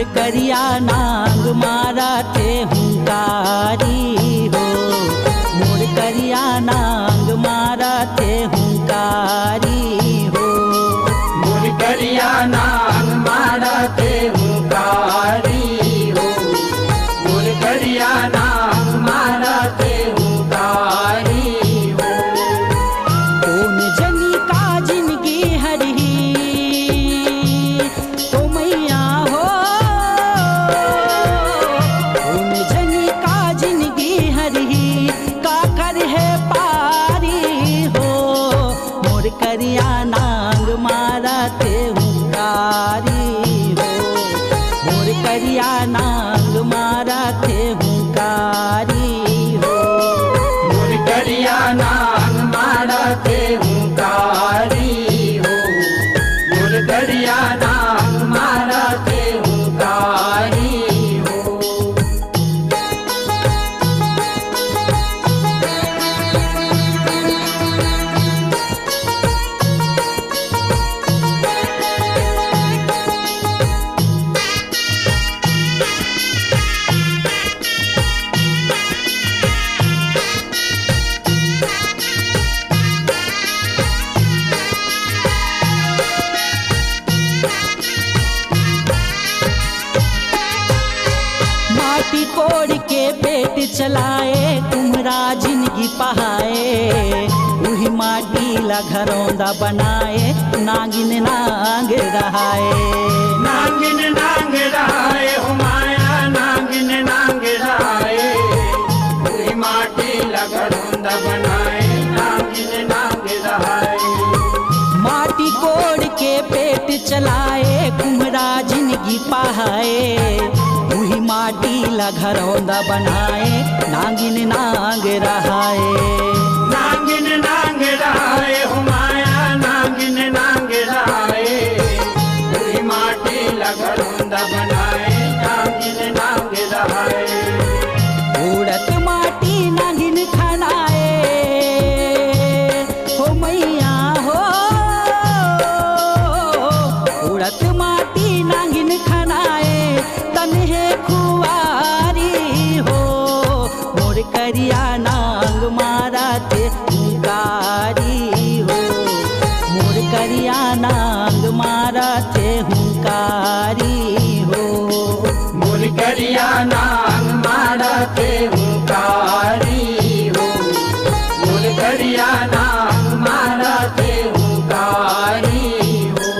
मोर करिया नांग मारा थे हुंकारी हो। मोर करिया नांग मारा थे हुंकारी हो। मोर करिया नांग मारा थे हुंकारी हो। मोर करिया नांग मारा थे हुंकारी हो। कौन जनी का जिंदगी हरही तो मैया हो। कौन जनी का जिंदगी हरही का कर है पारी हो। मोर करिया नांग मारा थे हुंकारी हो। मोर करिया नांग मारा थे हुंकारी हो। मोर करिया नांग मारा थे हुंकारी हो। मोर करिया नांग मारा थे हुंकारी हो। माटी कोड़ के पेट चलाए कुम्हरा जिंदगी पहाए। वही माटी ला घरौंदा बनाए नागिन नांग रहाए। नागिन नांग रहाए हो माया नागिन नांग रहाए। पूरी माटी लगड़ोंदा बनाए नागिन नांग रहाए। माटी कोड़ के पेट चलाए कुम्हरा जिंदगी पहाए। वही माटी ला घरौंदा बनाए नागिन नांग रहाए। नागिन नांग रहाए हो माया नागिन नांग रहाए। पूरी माटी लगड़ोंदा बनाए नागिन नांग रहाए। उड़त माटी नागिन खनाए हो मैया हो। उड़त माटी नागिन खनाए तन्हे खुआरी हो। मोर करिया नांग मारा थे हुंकारी हो। मोर करिया नांग मारा थे हुंकारी हो। मोर करिया नांग मारा थे हुंकारी हो। मोर करिया नांग मारा थे हुंकारी हो।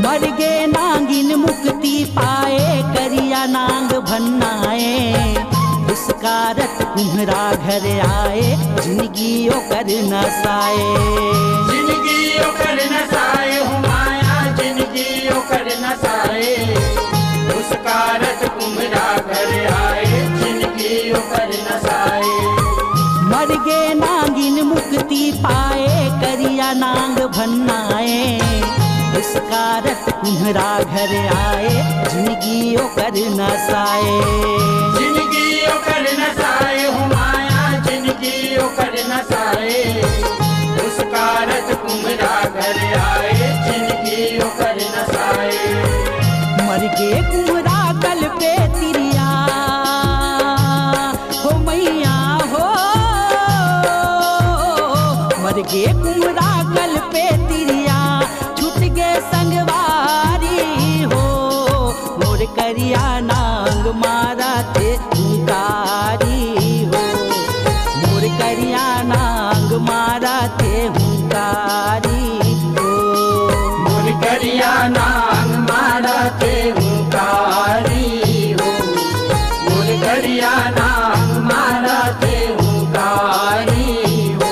मर गे नागिन मुक्ति पाए करिया नांग भन्नाए। उसकारत कुम्हरा घर आए जिंदगी ओकर नसाए। जिंदगी ओकर नसाए हो माया जिंदगी ओकर नसाए। उसकारत कुम्हरा घर आए जिंदगी ओकर नसाए। मर गे नागिन मुक्ति पाए करिया नांग भन्नाए। उसकारत कुम्हरा घर आए जिंदगी ओकर नसाए। जिंदगी ओकर नसाए हो माया जिंदगी ओकर नसाए। उसकारत कुम्हरा घर आए जिंदगी ओकर नसाए। मर गे कुम्हरा कल पे तिरिया हो मैया हो। मर गे कुम्हरा कल पे तिरिया छूट गे संगवारी हो। मोर करिया नांग मारा थे हुंकारी हो। मोर करिया नांग मारा थे हुंकारी हो। मोर करिया नांग मारा थे हुंकारी हो। मोर करिया नांग मारा थे हुंकारी हो।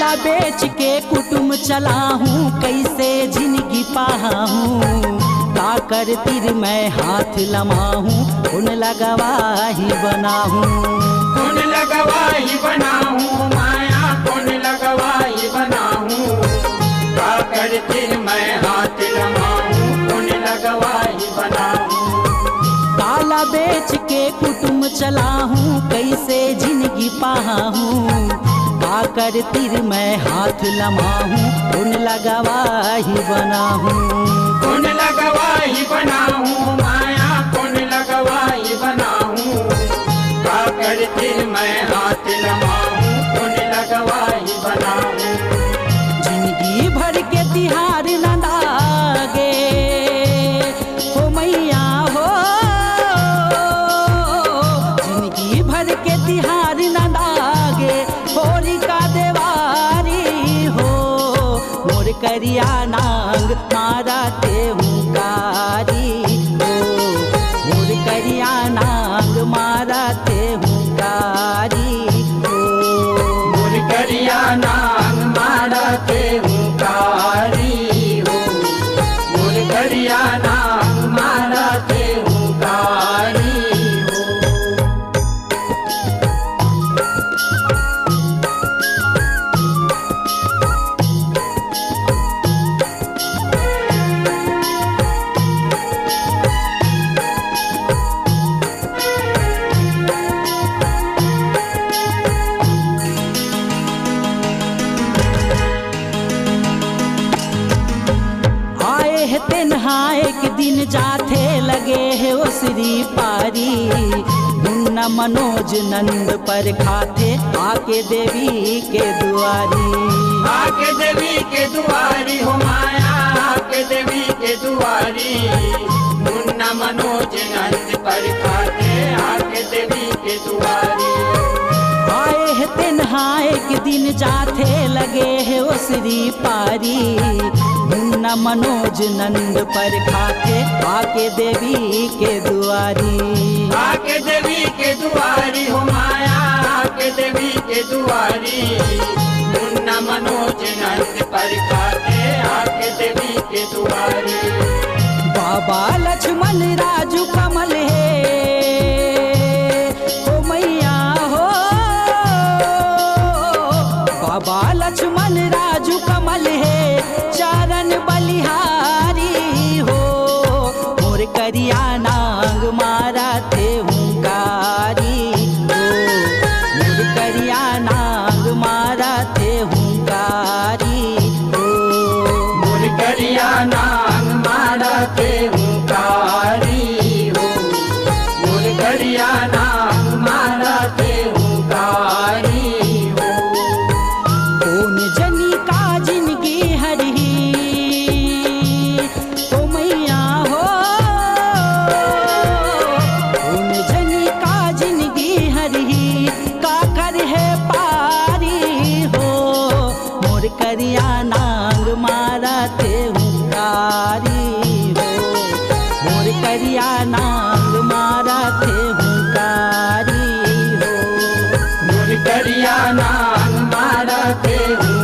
काला बेच के कुटुम चलाहूँ, कैसे जिंदगी पाहूँ, का कर तिर मैं हाथ लमाहूँ, उन लगवाही बनाहूँ, कौन लगवाही बनाहूँ माया, कौन लगवाही बनाहूँ, का कर तिर मैं हाथ लमाहूँ, कौन लगवाही बनाहूँ। काला बेच के कुटुम चलाहूँ, कैसे जिंदगी पाहूँ, का कर तिर मैं हाथ लमाहूँ, उन लगवाही बनाहूँ, कौन लगवाही बनाहूँ माया, कौन लगवाही बनाहूँ, का कर तिर मैं हाथ लमाहूँ, कौन लगवाही बनाहूँ। जिंदगी भर के तिहार न लागे हो मैया हो, जिंदगी भर के तिहार न लागे, होली का देवारी हो, मोर करिया नांग मारा ते हुंकारी हो, मोर करिया नांग मारा ते हुंकारी हो। मोर करिया नांग मारा ते हुंकारी हो, मोर करिया नांग मारा ते हुंकारी हो। तेन्हाए के दिन जाथे लगे है ओसरी पारी, मुन्ना मनोज नंद पर खाते आके देवी के दुआरी, आके देवी के दुआरी हो माया, आके देवी के दुआरी, मुन्ना मनोज नंद पर खाते आके देवी के दुआरी। आए है तेन्हाए के दिन जाथे लगे है ओसरी पारी, मुन्ना मनोज नंद पर खाते आके देवी के दुआरी, आके देवी के दुआरी हो माया, आके देवी के दुआरी, मुन्ना मनोज नंद पर खाते आके देवी के दुआरी। बाबा लक्ष्मण राजू कमल है हो मैया हो, बाबा लक्ष्मण राजू कमल है, चरण बलिहारी हो, मोर करिया नांग मारा थे हुंकारी हो, मोर करिया नांग मारा थे हुंकारी हो, मोर करिया नांग मारा ते हुंकारी हो, मोर करिया नांग मारा ते हुंकारी हो। कौन जनी का जिंदगी हरही तो मैया हो, कौन जनी का जिंदगी हरही, का कर है पारी हो, मोर करिया नांग मारा ते हुंकारी हो, मोर करिया नांग मारा ते हुंकारी हो। मोर करिया नांग मारा ते हुंकारी